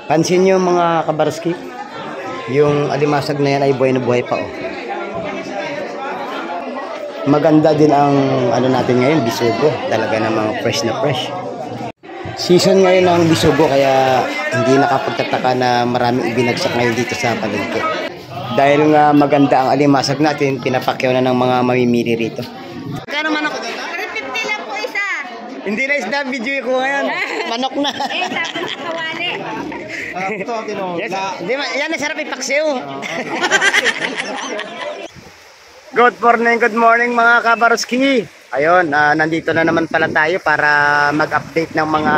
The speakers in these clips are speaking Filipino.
Pansin nyo mga kabarski, yung alimasag na yan ay buhay na buhay pa oh. Maganda din ang ano natin ngayon, bisugo. Talaga namang fresh na fresh. Season ngayon ng bisugo kaya hindi nakapagtataka na maraming ibinagsak ngayon dito sa palengke. Dahil nga maganda ang alimasag natin, pinapakyaw na ng mga mamimili rito. Kaya naman ako doon? 350 lang po isa. Hindi na isda, video ko ngayon. Manok na. Eh, tapos kawali. Ito, yes, yan na sarap ipaksiw. Good morning mga kabaroski. Ayun, nandito na naman pala tayo para mag-update ng mga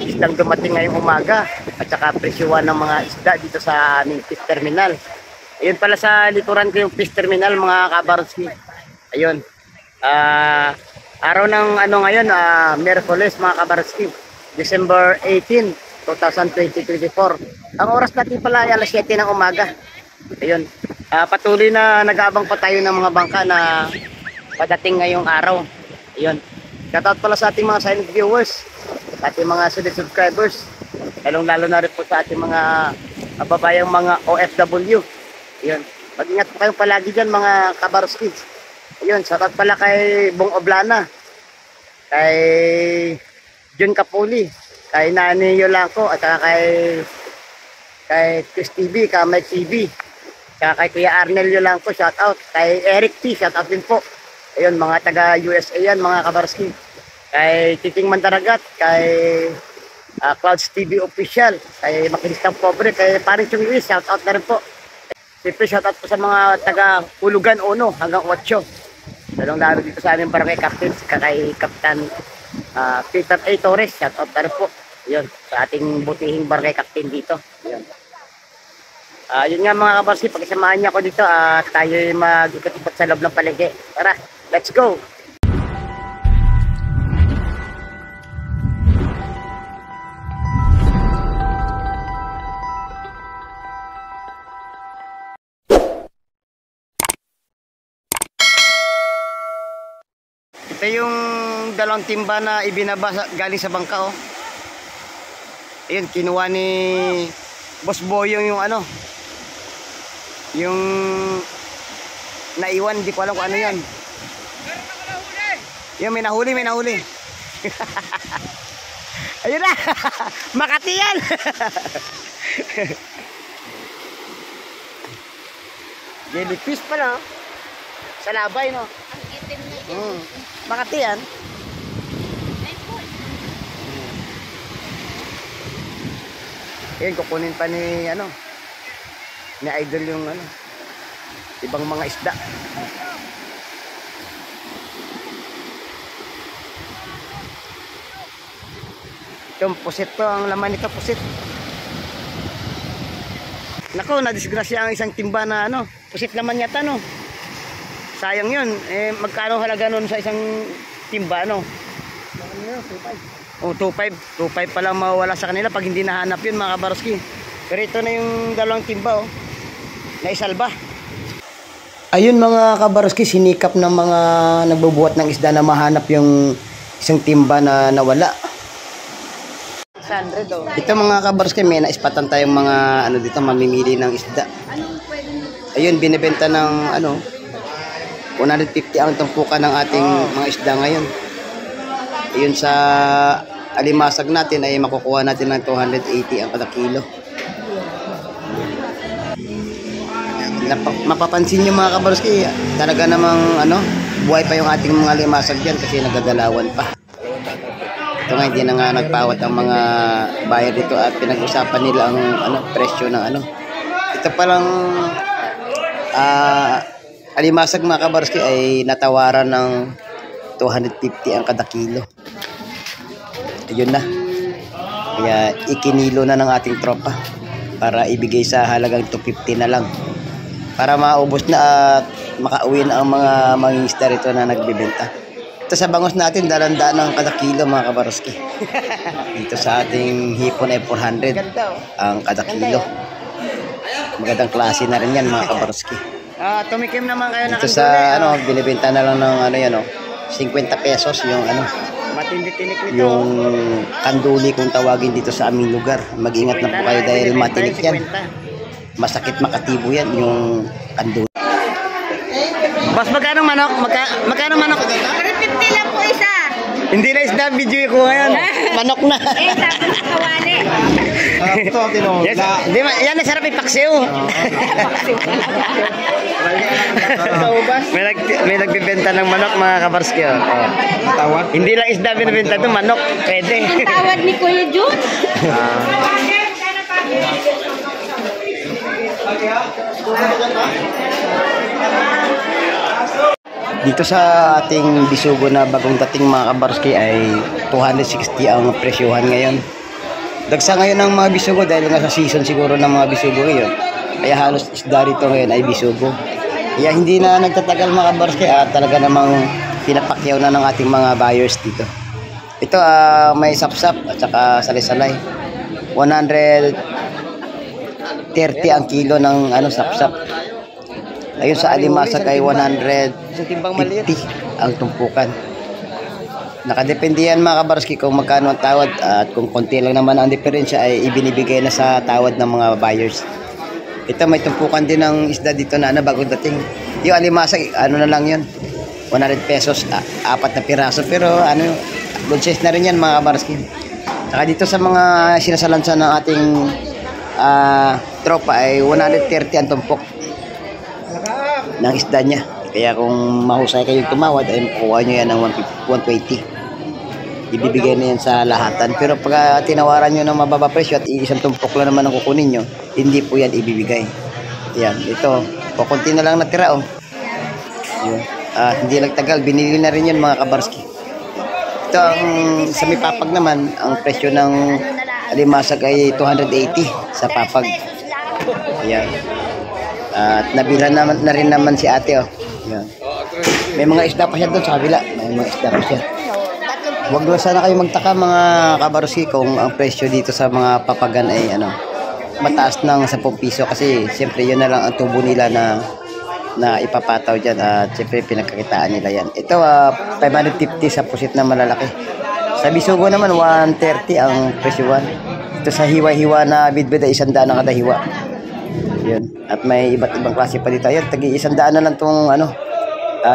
isdang dumating ngayong umaga at saka presyuhan ng mga isda dito sa aming fish terminal. Ayun pala sa likuran ko yung fish terminal mga kabaroski. Ayun. Araw ng ano ngayon, Miyerkules mga kabaroski. December 18, 2024. Ang oras natin pala ay alas 7 ng umaga. Ayun. Patuloy na nag-aabang pa tayo ng mga bangka na padating ngayong araw. Ayun. Shoutout pala sa ating mga silent viewers, sa ating mga solid subscribers, lalong-lalo na rin po sa ating mga babayang mga OFW. Ayun. Mag-ingat po kayong palagi dyan mga kabaroski. Ayun. Shoutout pala kay Bong Oblana, kay Jun Kapuli, kay Nani Yolangko, at saka kay Chris TV, kay Mike TV, kaya kay Kuya Arnel Yolangko, shout out. Kay Eric T, shout out din po. Ayun, mga taga USA yan, mga kabarski. Kay Titing Mandaragat, kay Clouds TV Official, kay Makinistang Pobre, kay Paring Chung Luis, shout out na rin po. Siyempre, shout out po sa mga taga Hulugan 1 hanggang 8. Lalong lalo dito sa aming barangay captain, kay Kapitan Peter A. Torres, shout out na rin po. Ayun, sa ating butihing barangay captain dito. Ayun. Yun nga mga kabarski, pagkasamahan niya ako dito at tayo mag-ikot-ikot sa loob ng palengke. Tara, let's go! Ito yung dalawang timba na ibinaba galing sa bangka oh. Ayun, kinuha ni Boss Boyong yung ano, yung naiwan, di ko alam kung ano yan. Yung may nahuli. Ayun na, Makati yan. Jellyfish pala, sa labay no. Ang itim na yun. Makati yan. Ayun, kukunin pa ni ano, ni Idol yung ano, ibang mga isda. Itong pusit to, ang laman nito pusit. Nako, nadisgrasya ang isang timba na ano, pusit naman yata no. Sayang yun, eh magkano halaga nun sa isang timba no? Oh, 2.5 pa lang mawawala sa kanila pag hindi nahanap yun mga kabaroski. Pero ito na yung dalawang timba oh, na isalba. Ayun mga kabaroski, sinikap ng mga nagbubuhat ng isda na mahanap yung isang timba na nawala. 100 oh. Ito mga kabaroski, may naispatan tayong mga ano dito, mamimili ng isda. Ayun, binibenta ng ano 150 ang tumpukan ng ating mga isda ngayon. Ayun, sa alimasag natin ay makukuha natin ng 280 ang kada kilo. Mapapansin nyo mga kabaroski, talaga namang ano, buhay pa yung ating mga alimasag dyan kasi nagagalawan pa. Ito nga, hindi na nga nagpawat ang mga buyer dito at pinag-usapan nila ang ano, presyo ng ano. Ito palang alimasag mga kabaroski ay natawaran ng 250 ang kada kilo. Ayun na. Kaya ikinilo na ng ating tropa para ibigay sa halagang 250 na lang. Para maubos na at makauwi na ang mga mangingisda rito na nagbibenta. Ito sa bangos natin, dalandaan ng kada kilo mga kabaroski. Dito sa ating hipon ay 400 ang kada kilo. Magandang klase na rin yan mga kabaroski. Tumikim naman kayo na. Dito sa ano, binibenta na lang ng ano yan oh, 50 pesos yung ano, Matindi tinik nito. yung kanduli kung tawagin dito sa aming lugar. Mag-ingat na po kayo dahil matinik yan. Masakit makatibo yan, yung kanduli. Boss, magkano manok? Magkano manok? 350 lang po isa. Hindi na isda, video ko ngayon. Manok na. Eh, tapos kawali. Ito, tinola. Yes, di ba, yan nasarap ipaksiw. may nagbibenta ng manok mga kabarski. Oh. Tawag. Hindi lang isda binibenta ito, manok. Pwede. Ang tawad ni Kuya Jun. Dito sa ating bisugo na bagong dating mga kabarski ay 260 ang presyohan ngayon. Dagsa ngayon ang mga bisugo dahil nga sa season siguro ng mga bisugo ngayon. Kaya halos isda rito ngayon ay bisugo. Kaya hindi na nagtatagal mga kabarski at talaga namang pinapakyaw na ng ating mga buyers dito. Ito may sapsap at saka salay-salay. 130 ang kilo ng sapsap. Ayun sa alimasag ay 150 ang tumpukan. Nakadepende yan mga kabarski kung magkano ang tawad at kung konti lang naman ang diferensya ay ibinibigay na sa tawad ng mga buyers. Ito may tumpukan din ng isda dito na bagong dating. Yung alimasag na lang yun. 100 pesos, 4 na piraso pero good size na rin yan mga kabarski. Saka dito sa mga sinasalansa ng ating tropa ay 130 ang tumpok ng isda niya. Kaya kung mahusay kayong tumawad ay makuha nyo yan ng 120. Ibibigay na yan sa lahatan. Pero pag tinawaran nyo ng mababa presyo at isang tumpok lang naman ang kukunin nyo, hindi po yan ibibigay. Yan, ito kukunti na lang natira yun. Hindi nagtagal, binili na rin yun mga kabarski. Ito ang sa may papag naman, ang presyo ng alimasag ay 280 sa papag. Yan. At nabila naman na rin naman si ate Yan. May mga isda pa siya doon sa kabila. May mga isda pa siya. Huwag lang sana kayo magtaka mga kabarski kung ang presyo dito sa mga papagan ay mataas ng 10 piso kasi siyempre yun na lang ang tubo nila na ipapataw dyan at siyempre pinagkakitaan nila yan. Ito 550 sa pusit na malalaki. Sa bisugo naman 130 ang presyoan. Ito sa hiwa-hiwa na bidbid ay 100 na kada hiwa. Yun. At may iba't ibang klase pa dito. Ayan, tagi 100 na lang itong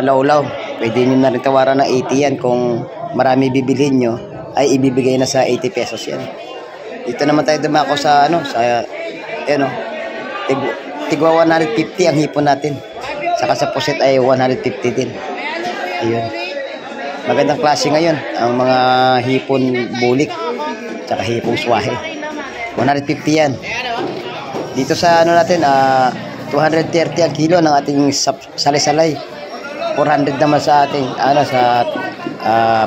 lawlaw. Pwede nyo na rin tawaran ng 80 yan. Kung marami bibilhin nyo, ay ibibigay na sa 80 pesos yan. Dito naman tayo dumako sa tigwa 150 ang hipon natin. Saka sa puset ay 150 din. Ayun. Magandang klase ngayon ang mga hipon bulik saka hipong swahe. 150 yan. Dito sa natin 230 ang kilo ng ating salay-salay. 400 naman sa ating sa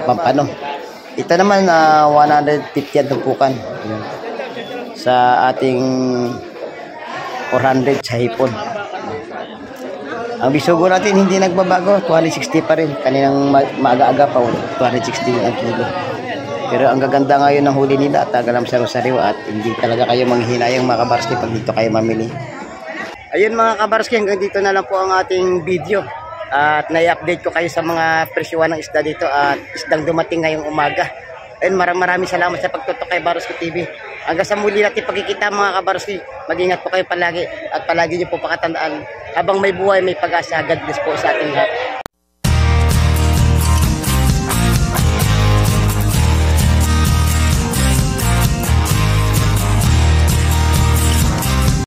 pampano. Ito naman 150 ang tumpukan. Ayan. Sa ating 400 sa hipon. Ang bisugo natin hindi nagbabago, 260 pa rin. Kaninang maaga-aga pa 260 ang kilo. Pero ang gaganda ngayon ng huli nila at tagalam sa Rosario at hindi talaga kayo manghinayang mga kabarski pag dito kayo mamili. Ayun mga kabarski, hanggang dito na lang po ang ating video. At nai-update ko kayo sa mga presyuhan ng isda dito at isdang dumating ngayong umaga. Ayun, maraming salamat sa pagtutok kay Baruski TV. Hanggang sa muli natin pagkikita mga kabarski, mag-ingat po kayo palagi at palagi niyo po pakatandaan habang may buhay may pag-asa. God bless po sa ating lahat.